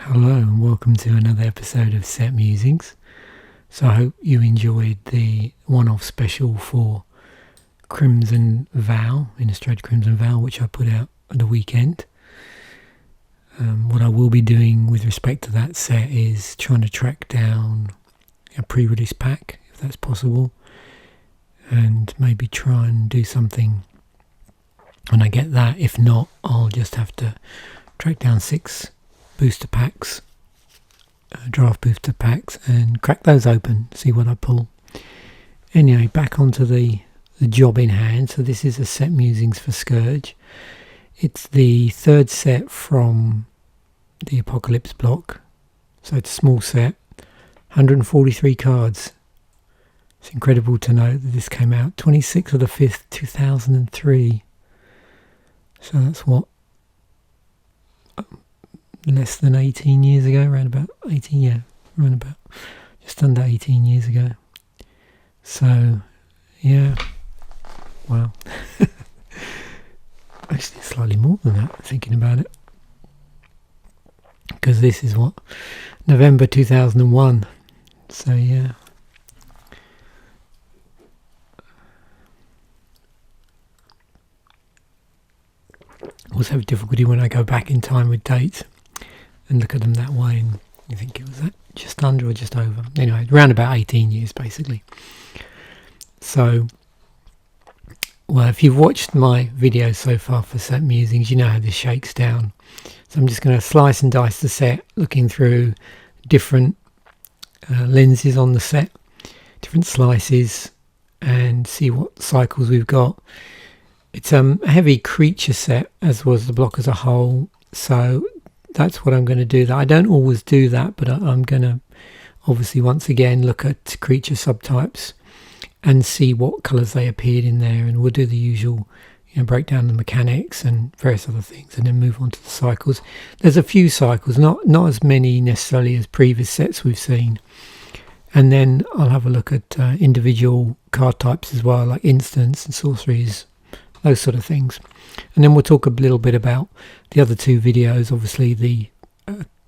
Hello and welcome to another episode of Set Musings. So I hope you enjoyed the one-off special for Crimson Vow, Innistrad Crimson Vow, which I put out at the weekend. What I will be doing with respect to that set is trying to track down a pre-release pack, if that's possible, and maybe try and do something when I get that. If not, I'll just have to track down 6 booster packs, draft booster packs, and crack those open, see what I pull. Anyway, back onto the job in hand. So this is a Set Musings for Scourge. It's the third set from the Apocalypse block, so it's a small set, 143 cards. It's incredible to note that this came out 26th of the 5th 2003, so that's what, less than 18 years ago, around about just under 18 years ago. So yeah, wow. Actually slightly more than that, thinking about it, because this is what, November 2001, so yeah. I always have difficulty when I go back in time with dates and look at them that way, and you think it was that just under or just over. Anyway, around about 18 years basically. So, well, if you've watched my videos so far for Set Musings, you know how this shakes down. So I'm just going to slice and dice the set, looking through different lenses on the set, different slices, and see what cycles we've got. It's a heavy creature set, as was the block as a whole, so that's what I'm going to do. I don't always do that, but I'm going to obviously once again look at creature subtypes and see what colours they appeared in there, and we'll do the usual, break down the mechanics and various other things, and then move on to the cycles. There's a few cycles, not as many necessarily as previous sets we've seen, and then I'll have a look at individual card types as well, like instants and sorceries, those sort of things. And then we'll talk a little bit about the other 2 videos, obviously the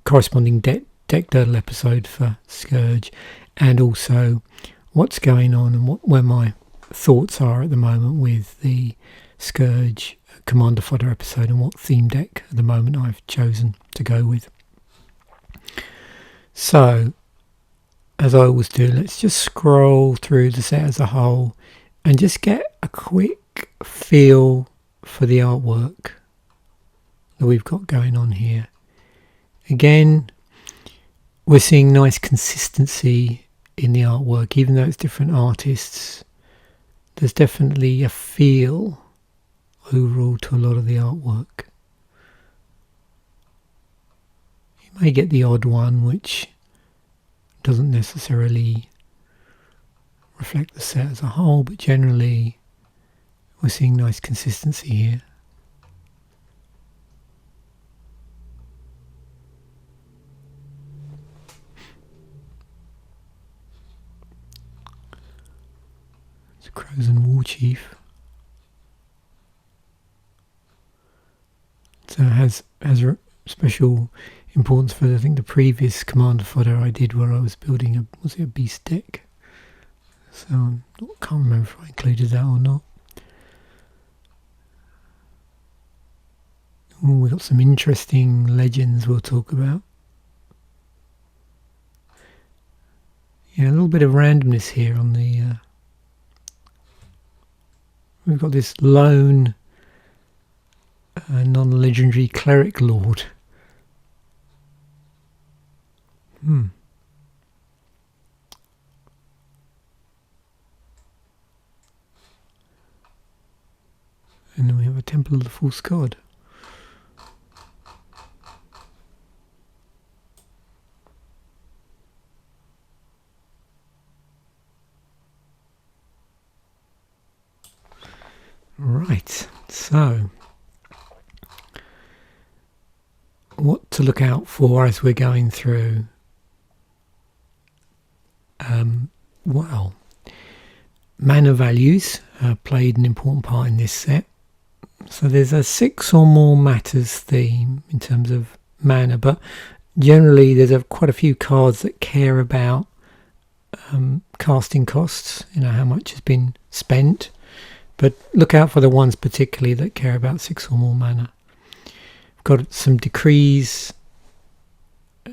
corresponding deck Dirtle episode for Scourge, and also what's going on and where my thoughts are at the moment with the Scourge Commander Fodder episode, and what theme deck at the moment I've chosen to go with. So, as I always do, let's just scroll through the set as a whole and just get a quick feel for the artwork that we've got going on here. Again, we're seeing nice consistency in the artwork, even though it's different artists. There's definitely a feel overall to a lot of the artwork. You may get the odd one which doesn't necessarily reflect the set as a whole, but generally we're seeing nice consistency here. It's a Crozen War Chief. So it has special importance for, I think, the previous Commander Fodder I did, where I was building a beast deck. So I can't remember if I included that or not. We've got some interesting legends we'll talk about. Yeah, a little bit of randomness here on the... we've got this lone non-legendary Cleric Lord. And then we have a Temple of the False God. Right, so what to look out for as we're going through. Well, mana values played an important part in this set. So there's a 6 or more matters theme in terms of mana, but Generally, there's quite a few cards that care about casting costs, how much has been spent. But look out for the ones particularly that care about 6 or more mana. We've got some decrees.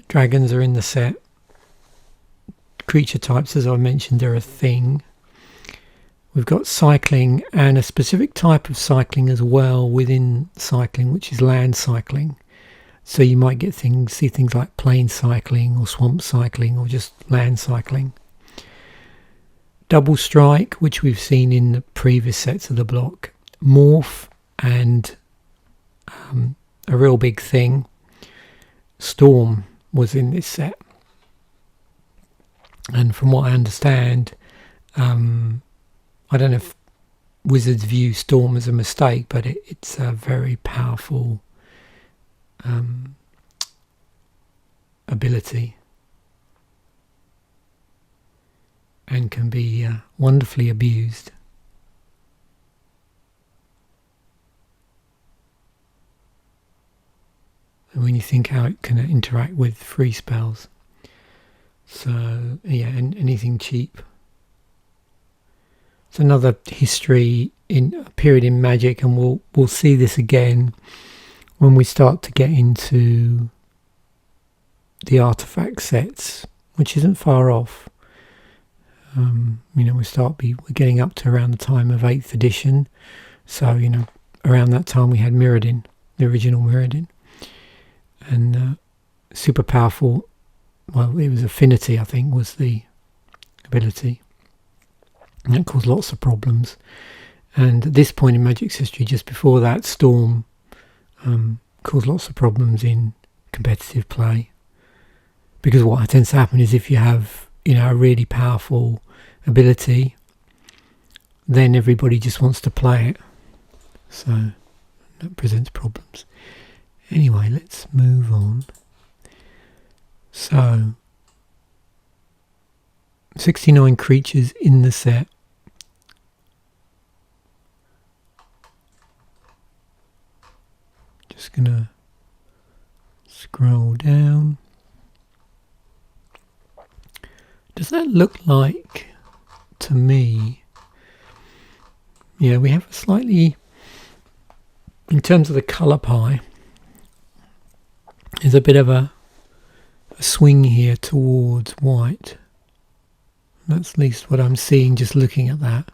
Dragons are in the set. Creature types, as I mentioned, are a thing. We've got cycling and a specific type of cycling as well within cycling, which is land cycling. So you might see things like plain cycling or swamp cycling or just land cycling. Double strike, which we've seen in the previous sets of the block. Morph and a real big thing. Storm was in this set. And from what I understand, I don't know if Wizards view Storm as a mistake, but it's a very powerful ability and can be wonderfully abused. And when you think how it can interact with free spells. So yeah, and anything cheap. It's another history in a period in Magic, and we'll see this again when we start to get into the artifact sets, which isn't far off. We're getting up to around the time of 8th edition. So, around that time we had Mirrodin, the original Mirrodin. And super powerful. Well, it was Affinity, I think, was the ability. And that caused lots of problems. And at this point in Magic's history, just before that, Storm caused lots of problems in competitive play. Because what tends to happen is if you have, a really powerful ability, then everybody just wants to play it. So that presents problems. Anyway, let's move on. So 69 creatures in the set. Just gonna scroll down. Does that look like, to me, we have a slightly, in terms of the colour pie, there's a bit of a swing here towards white. That's at least what I'm seeing just looking at that.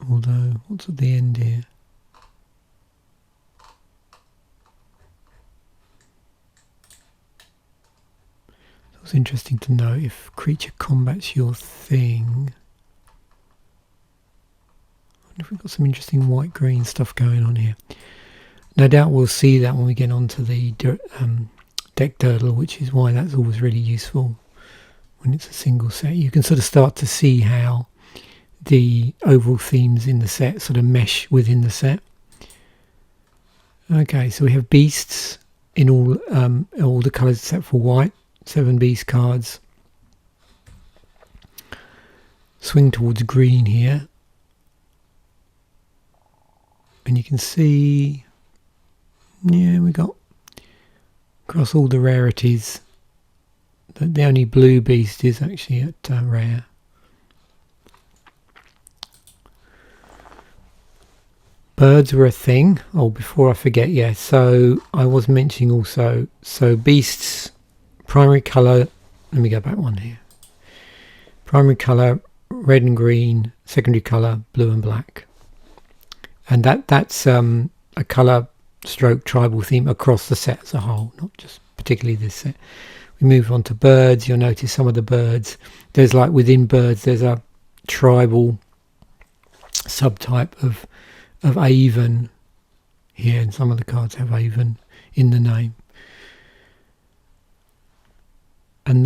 Although, what's at the end here? It's interesting to know if creature combats your thing. I wonder if we've got some interesting white-green stuff going on here. No doubt we'll see that when we get onto the deck Durdle, which is why that's always really useful when it's a single set. You can sort of start to see how the overall themes in the set sort of mesh within the set. Okay, so we have beasts in all the colours except for white. 7 beast cards. Swing towards green here. And you can see, we got across all the rarities that the only blue beast is actually at rare. Birds were a thing. Oh, before I forget, so I was mentioning also, so beasts, primary colour, let me go back one here. Primary colour, red and green, secondary colour, blue and black. And that's a colour stroke tribal theme across the set as a whole, not just particularly this set. We move on to birds. You'll notice some of the birds. There's like within birds, there's a tribal subtype of Avon here, and some of the cards have Avon in the name. And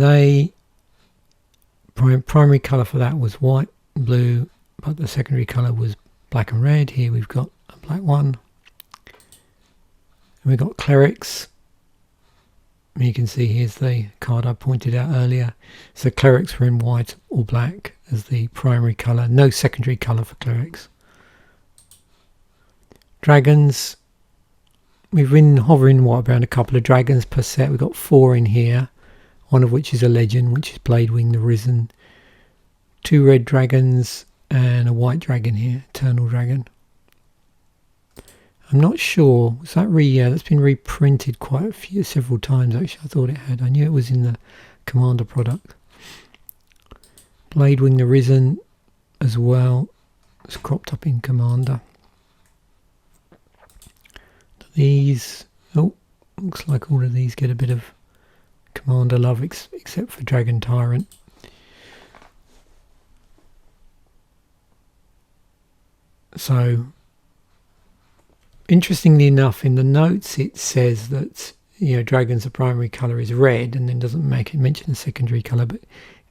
primary colour for that was white, blue, but the secondary colour was black and red. Here we've got a black one. And we've got Clerics. You can see here's the card I pointed out earlier. So Clerics were in white or black as the primary colour. No secondary colour for Clerics. Dragons. We've been hovering around a couple of dragons per set. We've got 4 in here, one of which is a legend, which is Bladewing the Risen. 2 red dragons and a white dragon here, Eternal Dragon. I'm not sure. Was that that's been reprinted several times actually. I thought it had. I knew it was in the Commander product. Bladewing the Risen as well. It's cropped up in Commander. These, looks like all of these get a bit of Commander love except for Dragon Tyrant. So, interestingly enough, in the notes it says that dragons, the primary colour is red, and then doesn't mention the secondary colour, but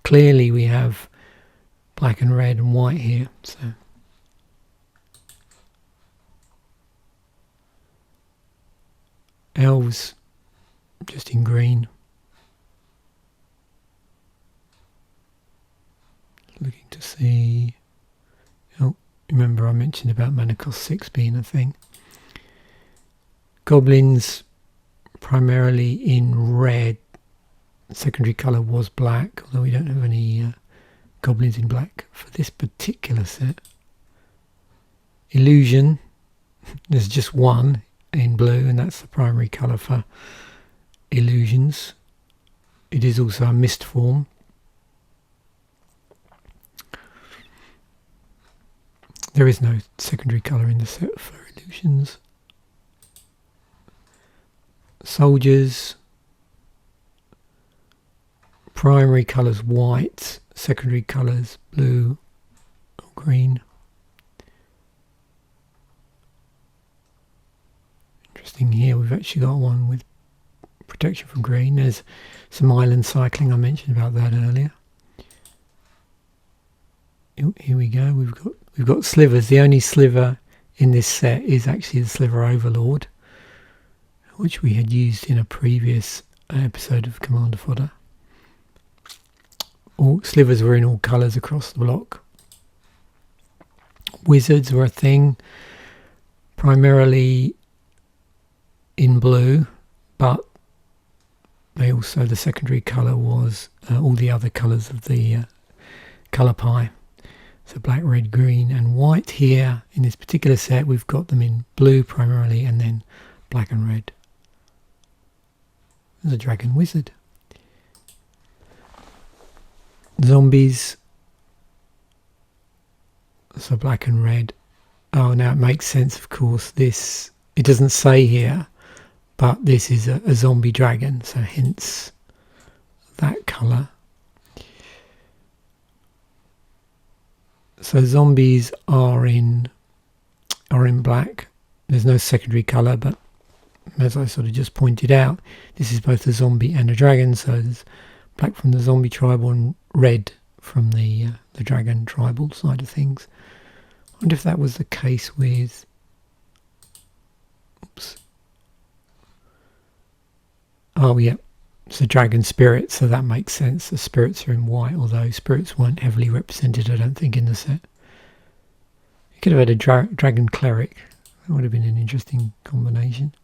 clearly we have black and red and white here. So. Elves just in green. Looking to see. Remember I mentioned about mana cost 6 being a thing. Goblins primarily in red. Secondary colour was black, although we don't have any goblins in black for this particular set. Illusion. There's just one in blue, and that's the primary colour for illusions. It is also a mist form. There is no secondary colour in the set for illusions. Soldiers. Primary colours white, secondary colours blue or green. Interesting here, we've actually got one with protection from green. There's some island cycling, I mentioned about that earlier. Here we go, we've got slivers. The only sliver in this set is actually the Sliver Overlord, which we had used in a previous episode of Commander Fodder. All slivers were in all colours across the block. Wizards were a thing, primarily in blue, but the secondary colour was all the other colours of the colour pie. So black, red, green and white. Here in this particular set we've got them in blue primarily, and then black and red. There's a dragon wizard. Zombies. So black and red. Oh, now it makes sense, of course. This, it doesn't say here, but this is a zombie dragon, so hence that colour. So zombies are in black. There's no secondary colour, but as I sort of just pointed out, this is both a zombie and a dragon. So there's black from the zombie tribal and red from the dragon tribal side of things. I wonder if that was the case with. Oops. Oh yeah, it's a dragon spirit, so that makes sense. The spirits are in white, although spirits weren't heavily represented, I don't think, in the set. You could have had a dragon cleric. That would have been an interesting combination.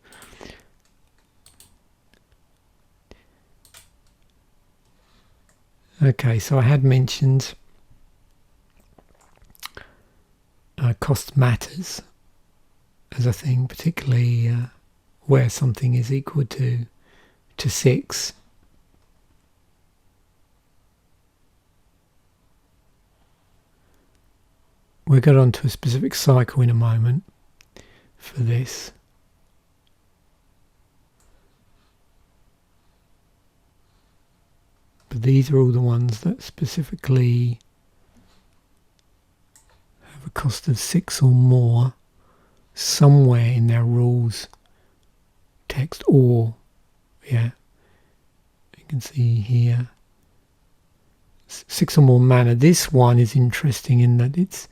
Okay, so I had mentioned cost matters as a thing, particularly where something is equal to 6. We'll get on to a specific cycle in a moment for this. But these are all the ones that specifically have a cost of 6 or more somewhere in their rules text, or yeah, you can see here 6 or more mana. This one is interesting in that it's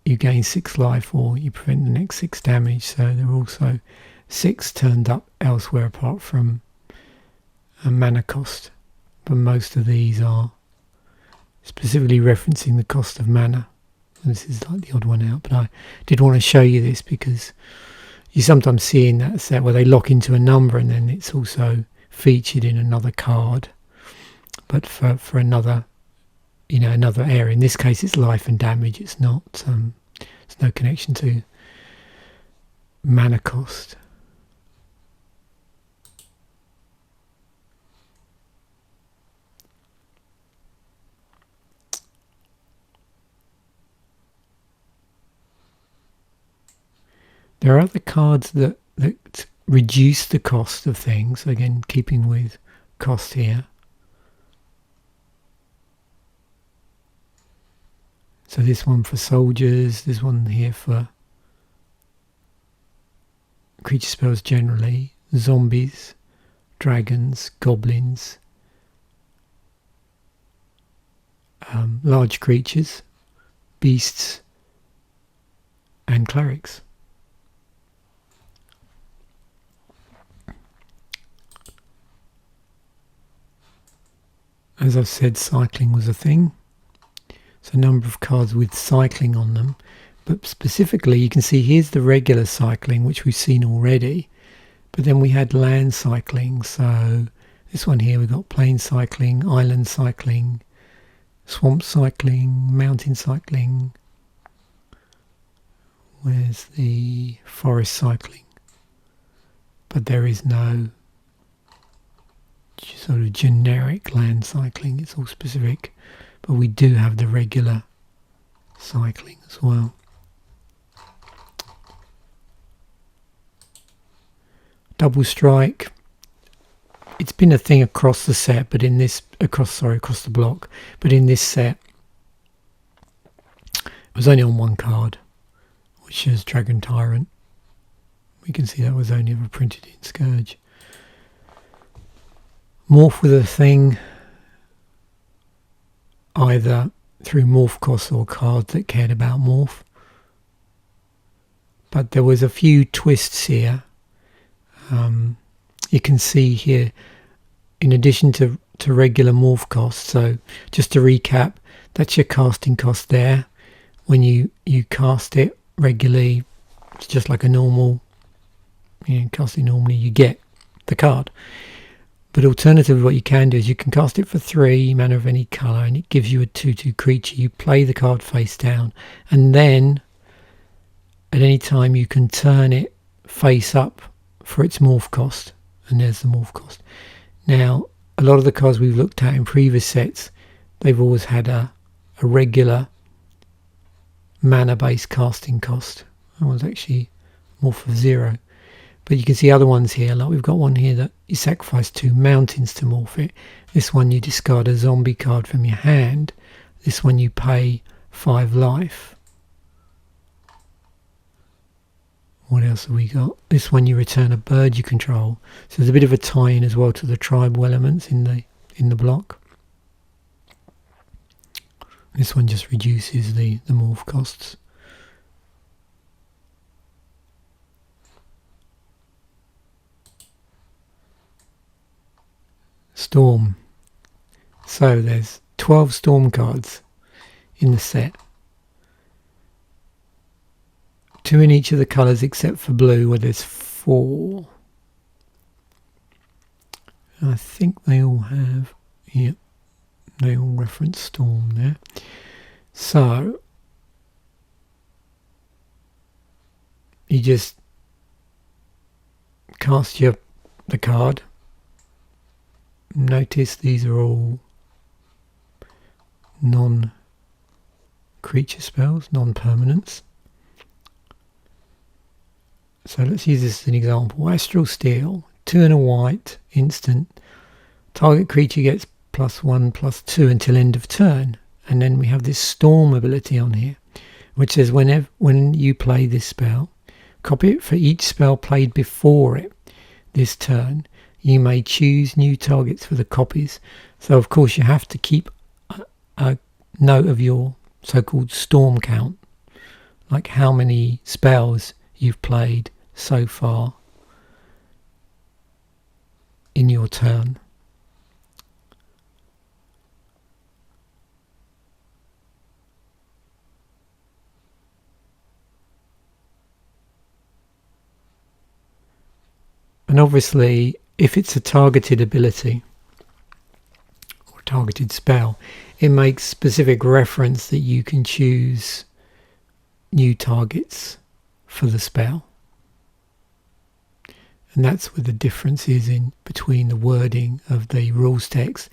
you gain 6 life or you prevent the next 6 damage, so there are also 6 turned up elsewhere apart from a mana cost, but most of these are specifically referencing the cost of mana, This is like the odd one out, but I did want to show you this because you sometimes see in that set where they lock into a number and then it's also featured in another card, but for another, you know, another area. In this case it's life and damage. It's not there's no connection to mana cost. There are other cards that reduce the cost of things, again keeping with cost here. So this one for soldiers, this one here for creature spells generally, zombies, dragons, goblins, large creatures, beasts, and clerics. As I've said, cycling was a thing. So a number of cards with cycling on them. But specifically, you can see here's the regular cycling, which we've seen already. But then we had land cycling. So this one here, we've got plain cycling, island cycling, swamp cycling, mountain cycling. Where's the forest cycling? But there is no sort of generic land cycling, it's all specific, but we do have the regular cycling as well. Double strike, it's been a thing across the set, but in this across the block, but in this set it was only on one card, which is Dragon Tyrant. We can see that was only ever printed in Scourge. Morph with a thing, either through morph costs or cards that cared about morph. But there was a few twists here. You can see here, in addition to regular morph costs, so just to recap, that's your casting cost there. When you cast it regularly, it's just like a normal, casting normally, you get the card. But alternatively, what you can do is you can cast it for 3 mana of any colour, and it gives you a 2/2 creature. You play the card face down, and then at any time you can turn it face up for its morph cost, and there's the morph cost. Now, a lot of the cards we've looked at in previous sets, they've always had a regular mana-based casting cost. That one's actually morph of 0. But you can see other ones here, like we've got one here that you sacrifice 2 mountains to morph it. This one you discard a zombie card from your hand. This one you pay 5 life. What else have we got? This one you return a bird you control. So there's a bit of a tie-in as well to the tribal elements in the block. This one just reduces the morph costs. Storm. So there's 12 storm cards in the set. 2 in each of the colours except for blue, where there's 4. I think they all have, yep, they all reference storm there. So you just cast the card. Notice these are all non-creature spells, non-permanents. So let's use this as an example. Astral Steel, 2 and a white, instant. Target creature gets +1/+2 until end of turn. And then we have this Storm ability on here, which says when you play this spell, copy it for each spell played before it this turn. You may choose new targets for the copies. So of course you have to keep a note of your so-called storm count, like how many spells you've played so far in your turn. And obviously, if it's a targeted ability or targeted spell, it makes specific reference that you can choose new targets for the spell. And that's where the difference is in between the wording of the rules text,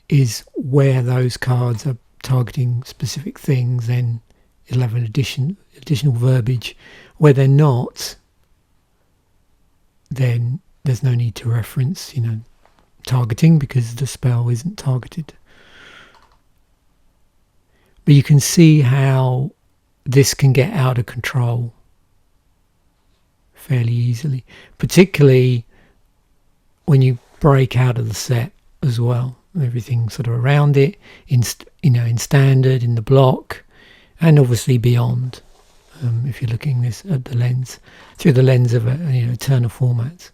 is where those cards are targeting specific things, then it'll have an additional verbiage. Where they're not, then there's no need to reference, targeting, because the spell isn't targeted. But you can see how this can get out of control fairly easily, particularly when you break out of the set as well. Everything sort of around it, in standard, in the block, and obviously beyond. If you're looking this at the lens, through the lens of eternal formats.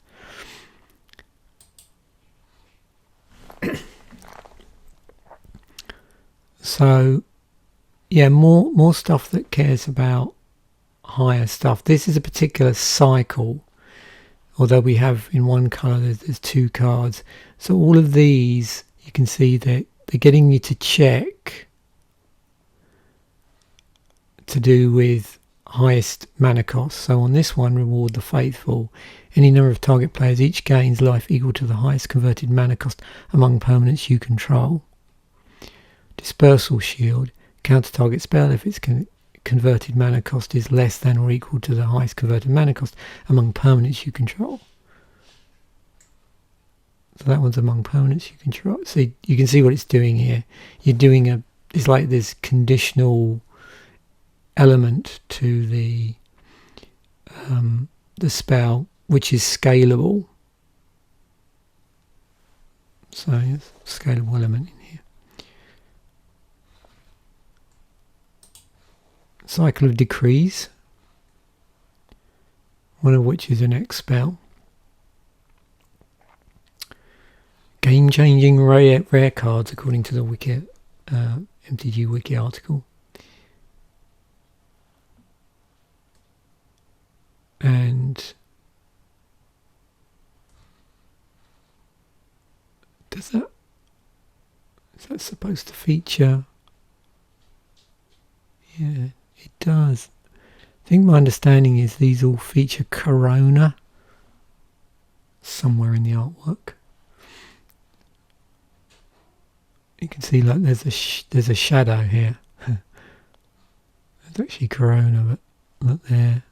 So, yeah, more stuff that cares about higher stuff. This is a particular cycle, although we have in one colour there's 2 cards. So all of these, you can see that they're getting you to check to do with highest mana cost. So on this one, reward the faithful. Any number of target players each gains life equal to the highest converted mana cost among permanents you control. Dispersal shield. Counter target spell if its converted mana cost is less than or equal to the highest converted mana cost among permanents you control. So that one's among permanents you control. So you can see what it's doing here. You're doing it's like this conditional element to the spell, which is scalable. So it's a scalable element in here. Cycle of Decrees, one of which is an X spell. Game-changing rare cards, according to the Wiki, MTG Wiki article. And is that supposed to feature? Yeah, it does. I think my understanding is these all feature Corona somewhere in the artwork. You can see like there's a shadow here. There's actually Corona, but look there,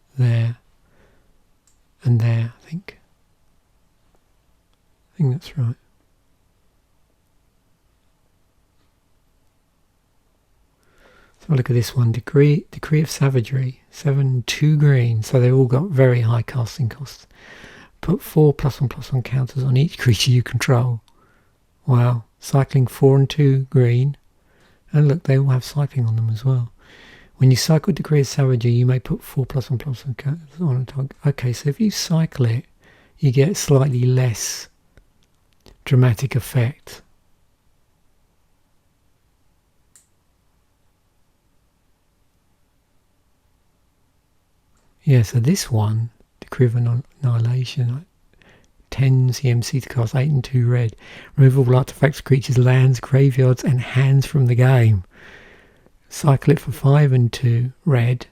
and there. I think that's right. So look at this one, Decree of Savagery, 7/2 green. So they've all got very high casting costs. Put 4 +1/+1 counters on each creature you control. Wow, cycling 4 and 2 green, and look, they all have cycling on them as well. When you cycle Decree of Savagery, you may put 4 +1/+1 counters on a target. Okay, so if you cycle it, you get slightly less dramatic effect. Yeah, so this one, Decree of Annihilation, 10 CMC to cast 8 and 2 red. Remove all artifacts, creatures, lands, graveyards, and hands from the game. Cycle it for 5 and 2 red.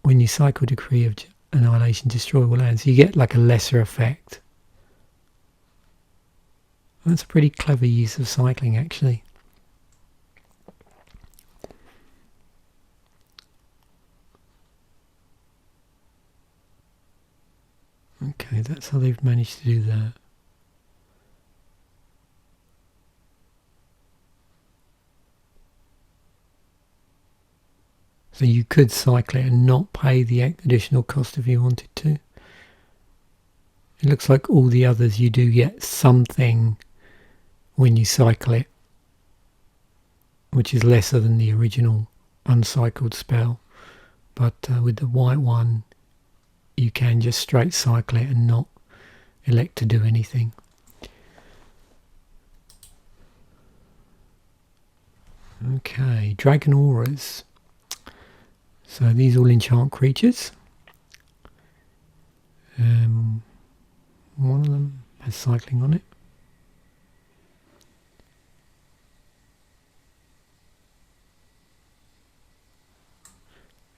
When you cycle Decree of Annihilation, destroy all lands. You get like a lesser effect. That's a pretty clever use of cycling, actually. Okay, that's how they've managed to do that. So you could cycle it and not pay the additional cost if you wanted to. It looks like all the others you do get something when you cycle it, which is lesser than the original uncycled spell. But with the white one, you can just straight cycle it and not elect to do anything. Okay, Dragon Auras. So these all enchant creatures. One of them has cycling on it.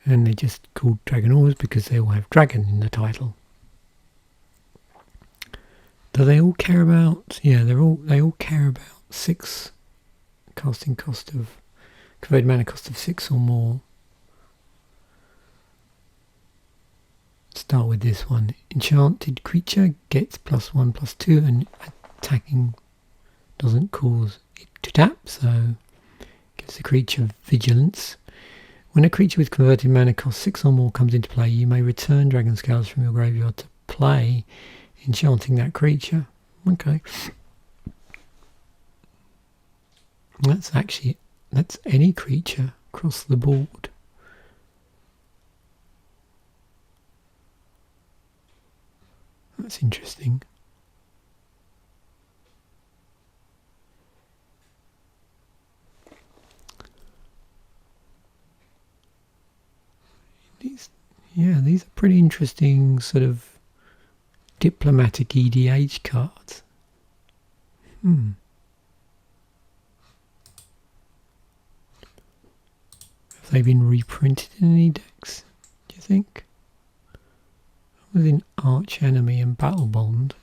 And they're just called Dragon Ores because they all have dragon in the title. Do they all care about? Yeah, they all care about 6 casting cost of converted mana cost of 6 or more. Start with this one. Enchanted creature gets +1/+2 and attacking doesn't cause it to tap, so gives the creature vigilance. When a creature with converted mana cost 6 or more comes into play, you may return Dragon Scales from your graveyard to play, enchanting that creature. Okay. That's any creature across the board. That's interesting. These are pretty interesting sort of diplomatic EDH cards. Have they been reprinted in any decks, do you think? Within Arch Enemy and Battle Bond.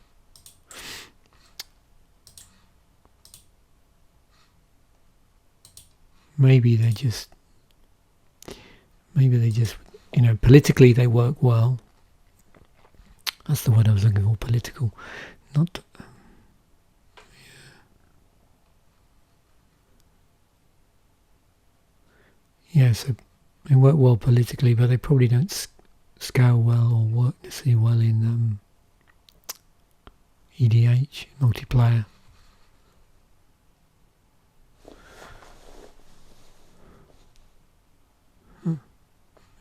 Maybe they just, you know, politically they work well. That's the word I was looking for, political. Not... Yeah, so they work well politically, but they probably don't scale well or work necessarily well in EDH, multiplayer.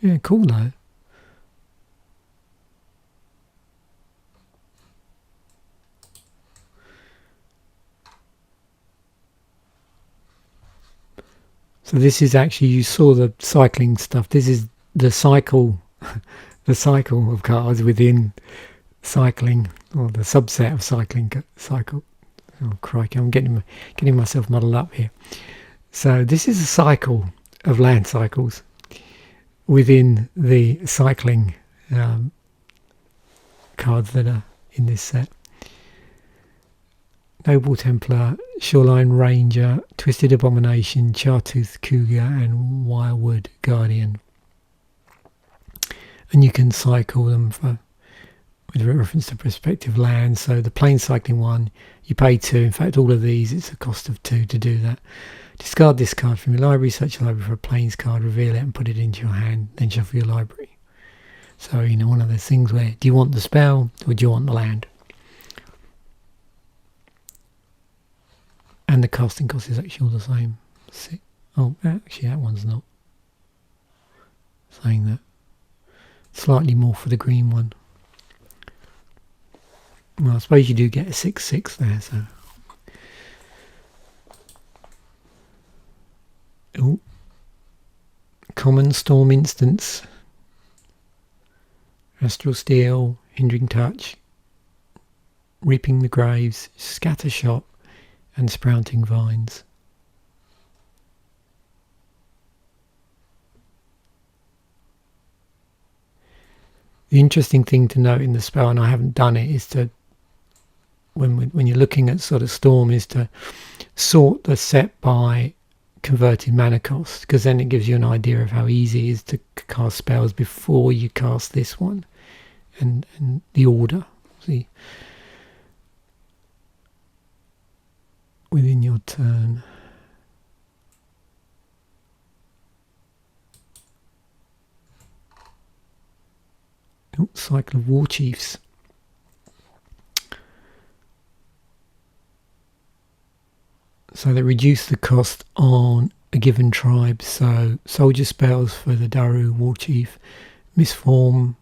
Yeah, cool though. So this is actually, you saw the cycling stuff. This is the cycle, the cycle of cards within cycling, or the subset of cycle. Oh crikey, I'm getting myself muddled up here. So this is a cycle of land cycles within the cycling cards that are in this set. Noble Templar, Shoreline Ranger, Twisted Abomination, Chartooth Cougar and Wirewood Guardian. And you can cycle them with reference to prospective lands. So the plain cycling one, you pay 2. In fact, all of these, it's a cost of 2 to do that. Discard this card from your library, search your library for a plains card, reveal it and put it into your hand, then shuffle your library. So, you know, one of those things where, do you want the spell or do you want the land? And the casting cost is actually all the same. Oh, actually that one's not. Saying that. Slightly more for the green one. Well, I suppose you do get a 6/6 there, so. Oh. Common Storm Instance. Astral Steel, Hindering Touch, Reaping the Graves, Scattershot, and Sprouting Vines. The interesting thing to note in the spell, and I haven't done it, is to, when you're looking at sort of Storm, is to sort the set by converted mana cost, because then it gives you an idea of how easy it is to cast spells before you cast this one, and the order. See, within your turn. Oh, Cycle of War Chiefs. So they reduce the cost on a given tribe. So soldier spells for the Daru War Chief, Misform.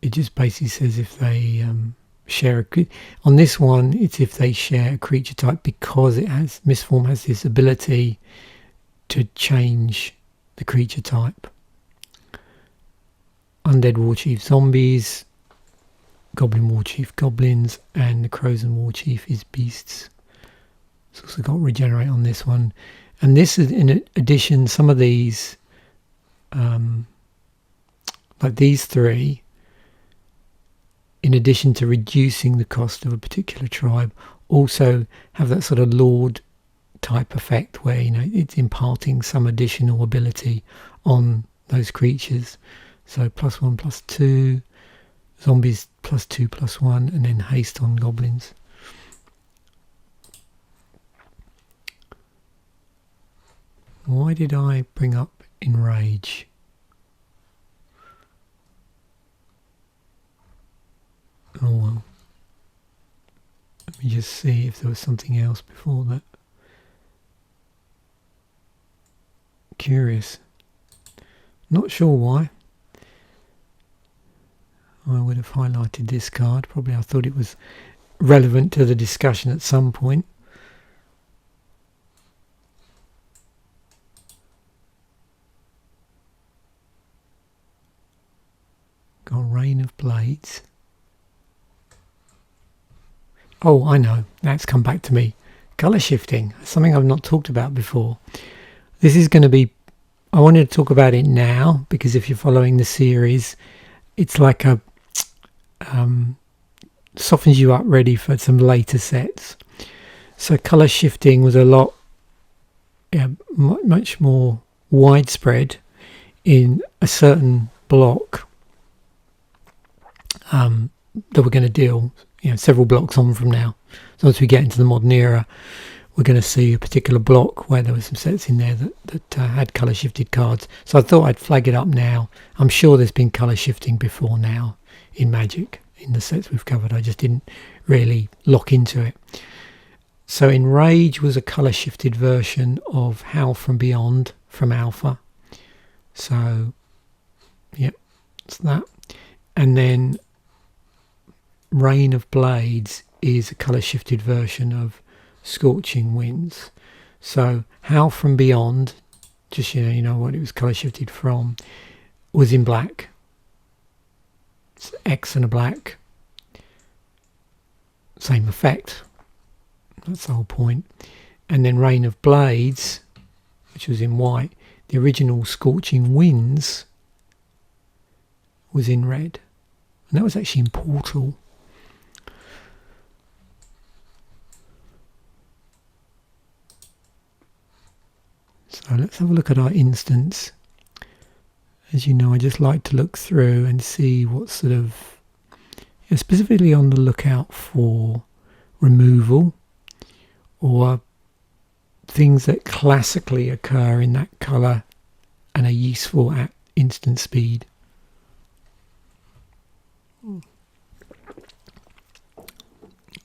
It just basically says if they share on this one, it's if they share a creature type, because it has Misform has this ability to change the creature type. Undead Warchief zombies, Goblin Warchief goblins, and the Crows and Warchief is beasts. It's also got regenerate on this one, and this is in addition. Some of these, like these three, in addition to reducing the cost of a particular tribe, also have that sort of Lord type effect where, you know, it's imparting some additional ability on those creatures. So +1, +2, zombies +2, +1, and then haste on goblins. Why did I bring up Enrage? Oh well. Let me just see if there was something else before that. Curious. Not sure why. I would have highlighted this card. Probably I thought it was relevant to the discussion at some point. Got Rain of Blades. Oh, I know. That's come back to me. Colour shifting. Something I've not talked about before. This is going to be... I wanted to talk about it now because if you're following the series, it's like a... softens you up ready for some later sets. So colour shifting was a lot... much more widespread in a certain block that we're going to deal, several blocks on from now. So as we get into the modern era, we're going to see a particular block where there were some sets in there that had colour shifted cards. So I thought I'd flag it up now. I'm sure there's been colour shifting before now in Magic, in the sets we've covered. I just didn't really lock into it. So Enrage was a colour shifted version of Howl from Beyond from Alpha. So, yep, it's that. And then Rain of Blades is a colour shifted version of Scorching Winds. So Howl from Beyond, just you know what it was colour shifted from, was in black. It's X and a black. Same effect. That's the whole point. And then Rain of Blades, which was in white, the original Scorching Winds was in red. And that was actually in Portal. So let's have a look at our instance. As you know, I just like to look through and see what sort of... specifically on the lookout for removal or things that classically occur in that colour and are useful at instant speed.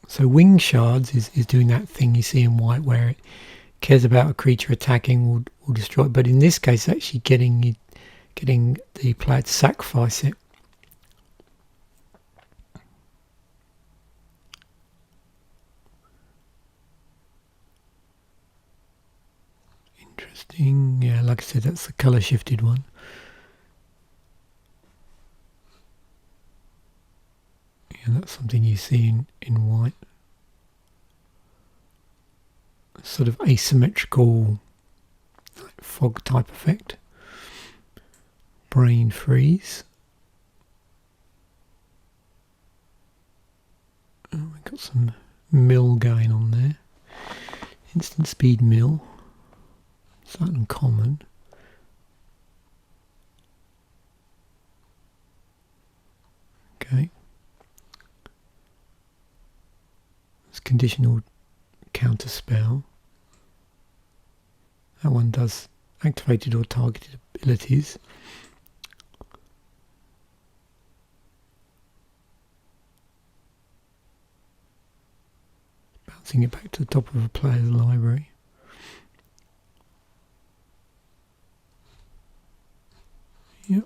So Wing Shards is doing that thing you see in white where it cares about a creature attacking will destroy it, but in this case actually getting the player to sacrifice it. Interesting. Yeah, like I said, that's the colour shifted one. Yeah, that's something you see in white. Sort of asymmetrical fog type effect. Brain freeze. Oh, we've got some mill going on there. Instant speed mill. It's that uncommon. Okay. It's conditional counter spell. That one does activated or targeted abilities. Bouncing it back to the top of a player's library. Yep.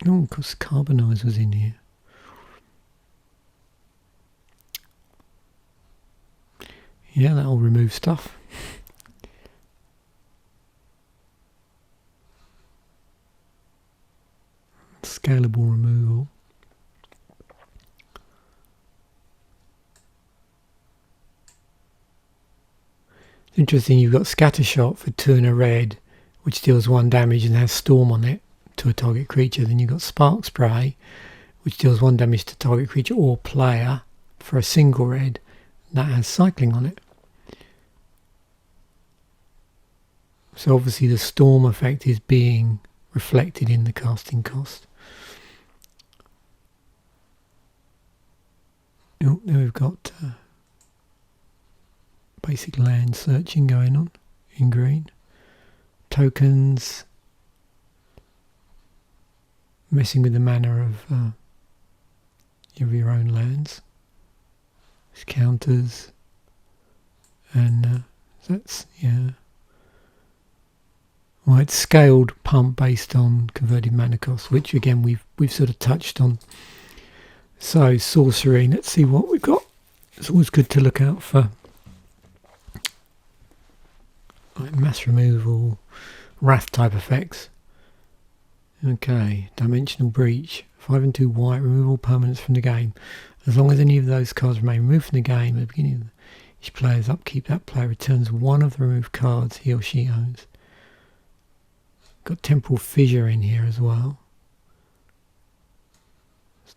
Oh, of course, Carbonize was in here. Yeah, that'll remove stuff. scalable removal. It's interesting, you've got Scatter Shot for 2 and a red, which deals 1 damage and has Storm on it to a target creature. Then you've got Spark Spray, which deals 1 damage to target creature or player for a single red. That has Cycling on it. So obviously the Storm effect is being reflected in the casting cost. Oh, there we've got basic land searching going on in green. Tokens, messing with the mana of your own lands. It's counters, and that's, yeah. Well, it's scaled pump based on converted mana cost, which again we've sort of touched on. So sorcery, let's see what we've got. It's always good to look out for like mass removal, wrath type effects. Okay, dimensional breach, 5 and 2 white, remove all permanents from the game. As long as any of those cards remain removed from the game at the beginning of each player's upkeep, that player returns 1 of the removed cards he or she owns. Got Temporal Fissure in here as well.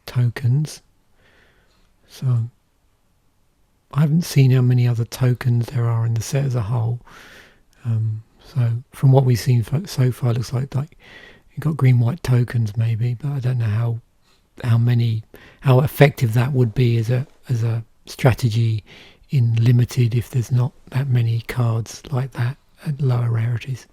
Tokens. So I haven't seen how many other tokens there are in the set as a whole. So from what we've seen so far, it looks like you've got green-white tokens maybe, but I don't know how effective that would be as a strategy in limited if there's not that many cards like that at lower rarities.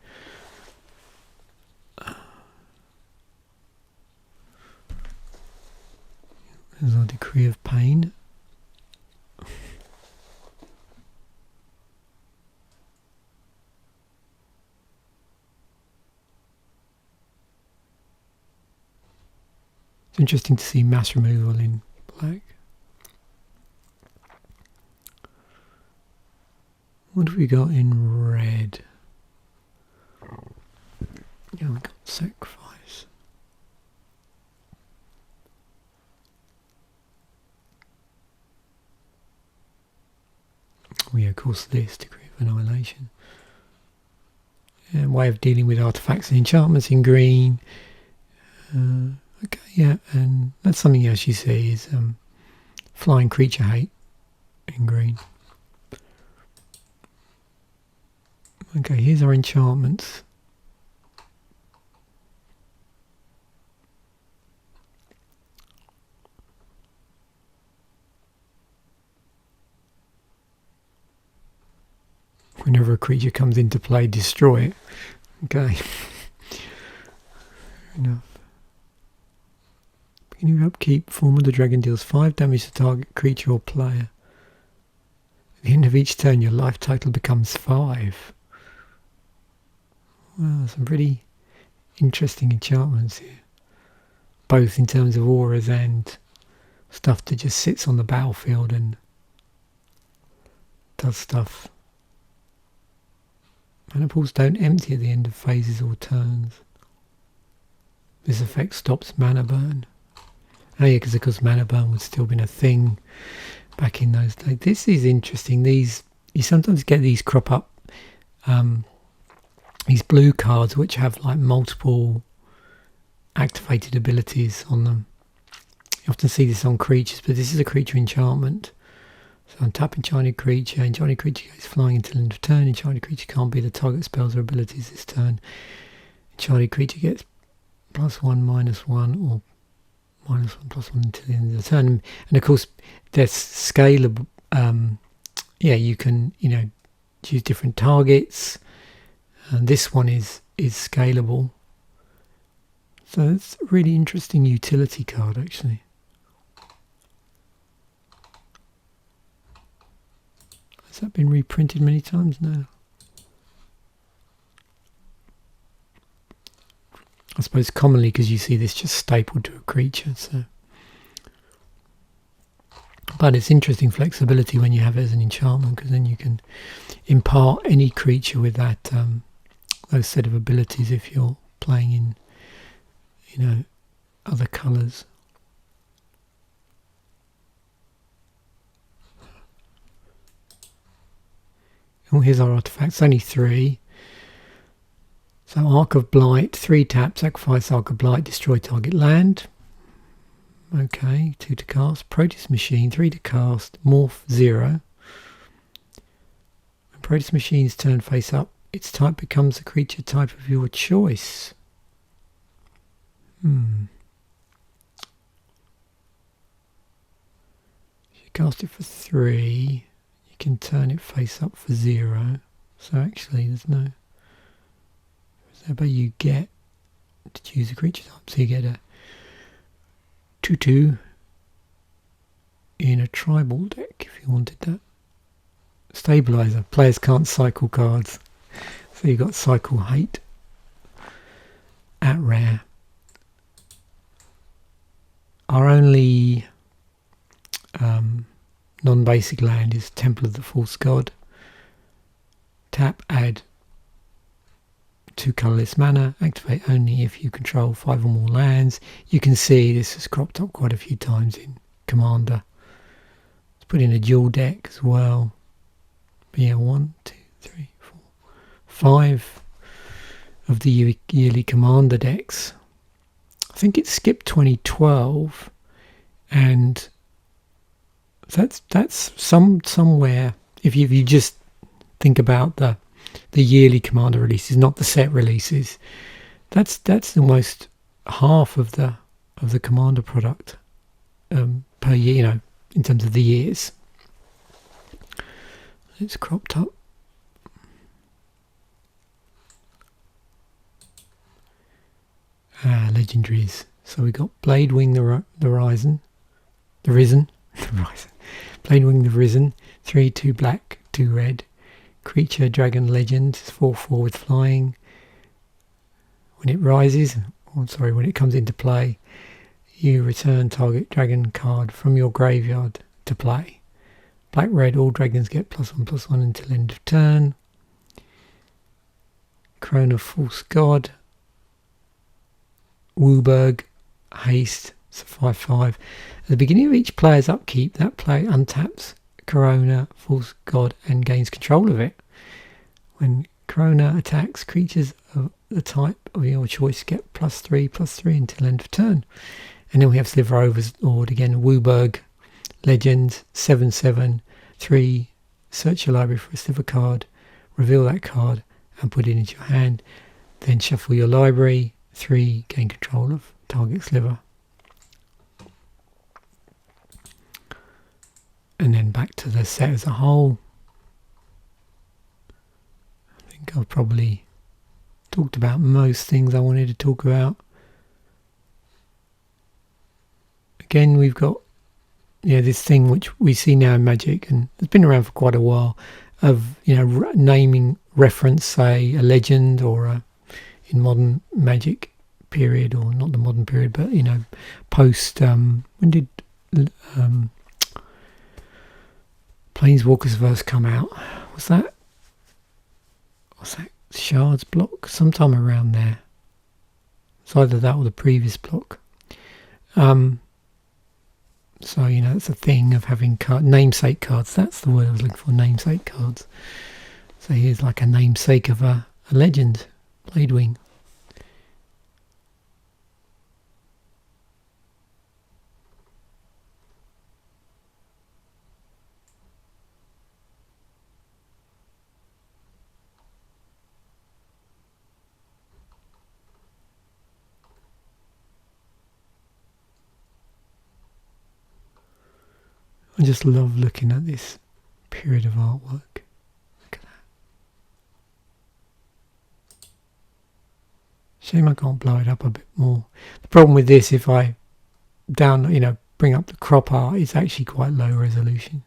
There's our Decree of Pain. It's interesting to see mass removal in black. What have we got in red? Yeah, we've got Sacrifice. Oh yeah, of course, this Decree of Annihilation. And way of dealing with artifacts and enchantments in green. Okay, yeah, and that's something else you see is Flying Creature Hate in green. Okay, here's our enchantments. Whenever a creature comes into play, destroy it. Okay. Fair enough. Beginning of upkeep, Form of the Dragon deals 5 damage to target creature or player. At the end of each turn, your life total becomes 5. Well, some pretty interesting enchantments here. Both in terms of auras and stuff that just sits on the battlefield and does stuff. Mana pools don't empty at the end of phases or turns. This effect stops mana burn. Oh yeah, because of course mana burn would still been a thing back in those days. This is interesting. You sometimes get these crop up, these blue cards which have like multiple activated abilities on them. You often see this on creatures, but this is a creature enchantment. So untap enchanted creature goes flying until end of turn. Enchanted creature can't be the target spells or abilities this turn. Enchanted creature gets +1, -1, or -1, +1 until the end of the turn. And of course, they're scalable. You can choose different targets. And this one is scalable. So it's a really interesting utility card, actually. Has that been reprinted many times now? I suppose commonly because you see this just stapled to a creature. So, but it's interesting flexibility when you have it as an enchantment, because then you can impart any creature with that those set of abilities if you're playing in other colours. Oh, here's our artifacts, only 3. So Arc of Blight, 3 tap, sacrifice Arc of Blight, destroy target land. Okay, 2 to cast. Proteus Machine, 3 to cast, morph 0. When Proteus Machine's turn face up, its type becomes the creature type of your choice. If you cast it for 3, you can turn it face up for 0. So actually there's no... But you get to choose a creature type. So you get a 2/2 in a tribal deck if you wanted that. Stabilizer. Players can't cycle cards. So you've got cycle hate at rare. Our only non-basic land is Temple of the False God. Tap, add 2 colourless mana, activate only if you control 5 or more lands. You can see this has cropped up quite a few times in Commander. Let's put in a dual deck as well. But yeah, 1, 2, 3, 4, 5 of the yearly Commander decks. I think it skipped 2012, and that's somewhere. If you just think about the yearly Commander releases, not the set releases, that's almost half of the Commander product per year. You know, in terms of the years. It's cropped up. Legendaries. So we got Bladewing the Risen. Bladewing the Risen. 3/2 black, 2 red. Creature, dragon, legend. 4/4 with flying. When it rises, when it comes into play, you return target dragon card from your graveyard to play. Black, red, all dragons get +1/+1 until end of turn. Crown of False God. Wooburg, haste, so 5/5. At the beginning of each player's upkeep, that player untaps Corona, False God, and gains control of it. When Corona attacks, creatures of the type of your choice get +3/+3 until end of turn. And then we have Sliver Overlord again, Wooburg, Legend, 7/7, 3, search your library for a Sliver card, reveal that card, and put it into your hand. Then shuffle your library. 3, gain control of target Sliver. And then back to the set as a whole. I think I've probably talked about most things I wanted to talk about. Again, we've got this thing which we see now in Magic, and it's been around for quite a while, of naming reference, say a legend, or in modern Magic period, or not the modern period, but post when did Planeswalkers first come out? Was that Shards block? Sometime around there. It's either that or the previous block. So it's a thing of having namesake cards. That's the word I was looking for, namesake cards. So here's like a namesake of a legend, Bladewing. I just love looking at this period of artwork. Look at that. Shame I can't blow it up a bit more. The problem with this, if I bring up the crop art, it's actually quite low resolution,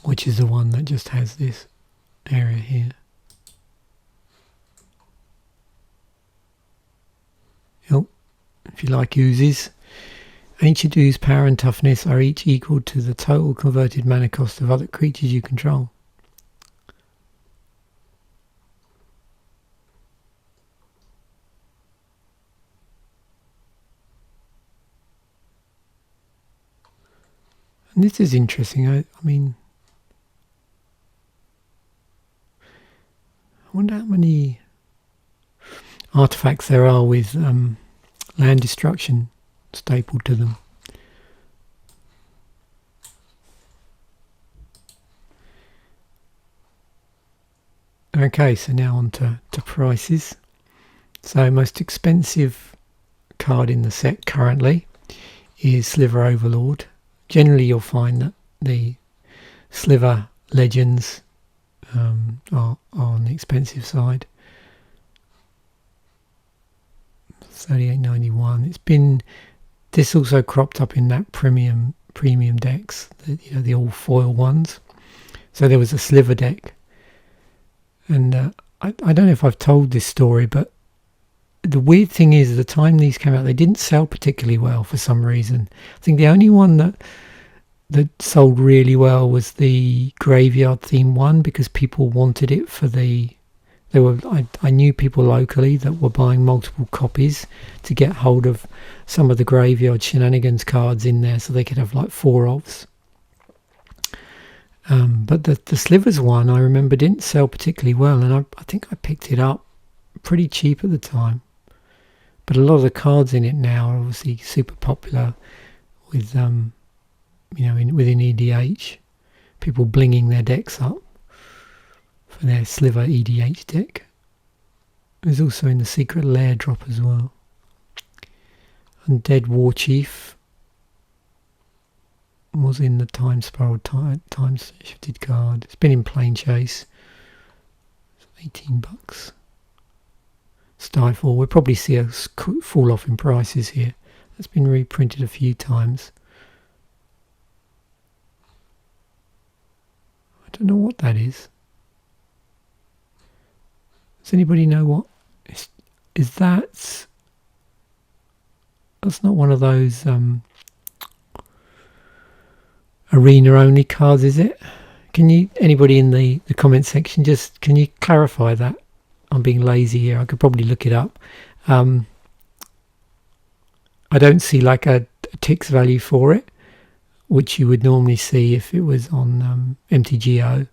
which is the one that just has this area here. Oh, if you like oozes. Ancient Ooze power and toughness are each equal to the total converted mana cost of other creatures you control. And this is interesting. I mean, I wonder how many artifacts there are with land destruction stapled to them. Okay, so now on to prices. So most expensive card in the set currently is Sliver Overlord. Generally you'll find that the Sliver Legends are on the expensive side. 38.91. It's been, this also cropped up in that premium decks, the all foil ones. So there was a Sliver deck, and I don't know if I've told this story, but the weird thing is, the time these came out, they didn't sell particularly well for some reason. I think the only one that sold really well was the graveyard theme one, because people wanted it for I knew people locally that were buying multiple copies to get hold of some of the graveyard shenanigans cards in there, so they could have like 4 ofs. But the Slivers one, I remember, didn't sell particularly well, and I think I picked it up pretty cheap at the time. But a lot of the cards in it now are obviously super popular with within EDH, people blinging their decks up for their Sliver EDH deck. There's also in the Secret Lair drop as well. Undead War Chief was in the Time Spiral Time Shifted card. It's been in Plane Chase. It's $18. Stifle. We'll probably see a fall off in prices here. It's been reprinted a few times. I don't know what that is. Does anybody know what is that? That's not one of those arena only cards, is it? Can you, anybody in the comment section, just can you clarify that? I'm being lazy here. I could probably look it up. I don't see like a ticks value for it, which you would normally see if it was on MTGO.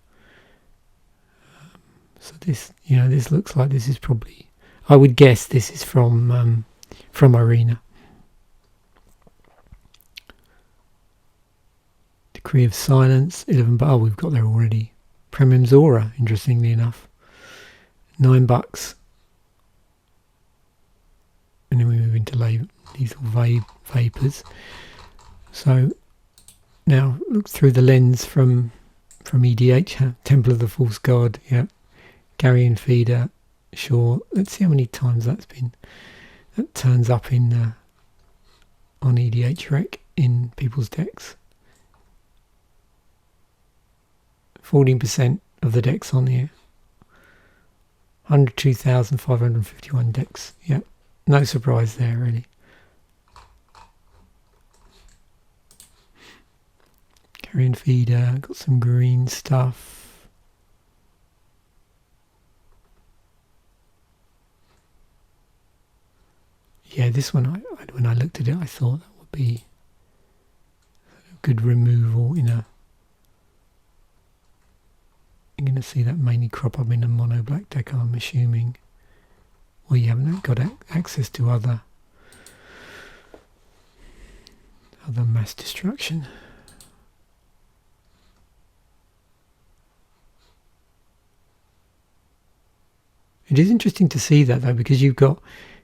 So this, this looks like this is probably, I would guess this is from Arena. Decree of Silence, 11, but we've got there already. Premium Zora, interestingly enough, $9. And then we move into Lethal Vapors. So now look through the lens from EDH, Temple of the False God, yeah. Carrion Feeder, sure. Let's see how many times that turns up in on EDH Rec in people's decks. 14% of the decks on here. 102,551 decks. Yeah, no surprise there really. Carrion Feeder, got some green stuff. Yeah, this one, when I looked at it, I thought that would be a good removal in a... You're going to see that mainly crop up in a mono black deck, I'm assuming. Well, you haven't got access to other mass destruction. It is interesting to see that though, because you've got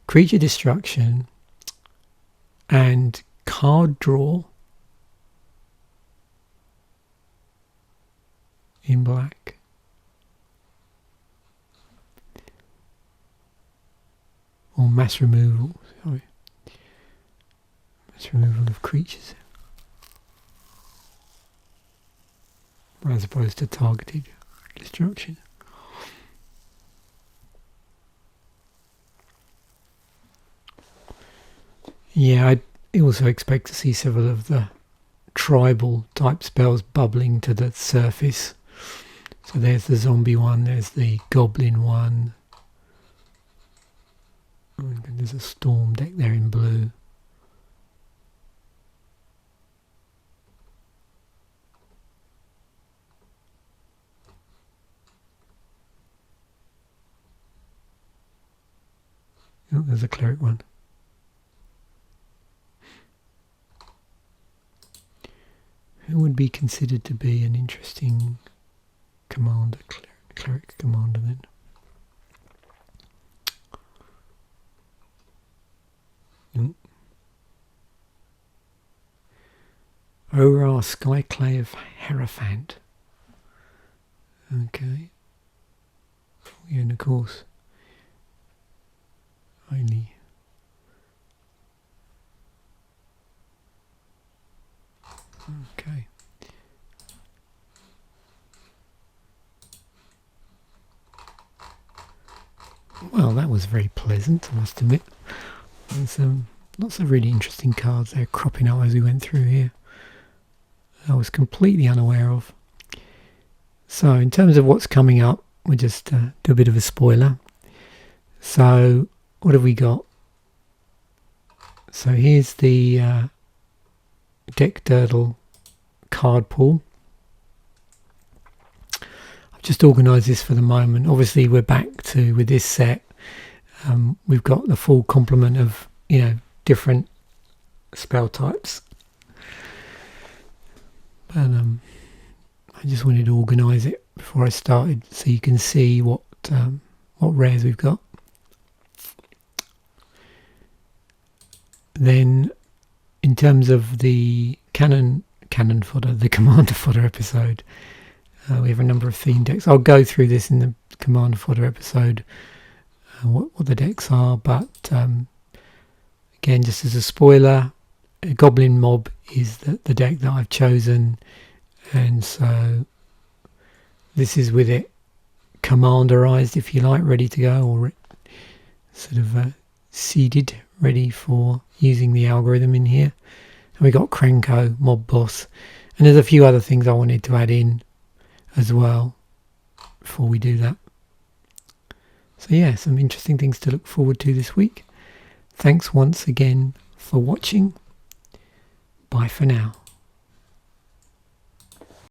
creature destruction and card draw in black. Or mass removal, sorry. Mass removal of creatures. As opposed to targeted destruction. Yeah, I also expect to see several of the tribal type spells bubbling to the surface. So there's the zombie one, there's the goblin one. There's a storm deck there in blue. Oh, there's a cleric one. Who would be considered to be an interesting commander? Cleric commander then. Ora Skyclave of Hierophant. Okay. Yeah, and of course, only. Okay. Well, that was very pleasant, I must admit. There's lots of really interesting cards there cropping up as we went through here. I was completely unaware of. So in terms of what's coming up, we'll just do a bit of a spoiler. So what have we got? So here's the Deck Durdle card pool. I've just organised this for the moment. Obviously we're back to, with this set, we've got the full complement of, different spell types. But I just wanted to organise it before I started so you can see what rares we've got. Then in terms of the cannon fodder, the commander fodder episode, we have a number of theme decks. I'll go through this in the commander fodder episode, what the decks are, but again, just as a spoiler, a Goblin Mob is the deck that I've chosen, and so this is with it commanderized, if you like, ready to go, or sort of seeded, ready for using the algorithm in here. And we got Krenko, Mob Boss, and there's a few other things I wanted to add in as well before we do that. So yeah, some interesting things to look forward to this week. Thanks once again for watching. Bye for now.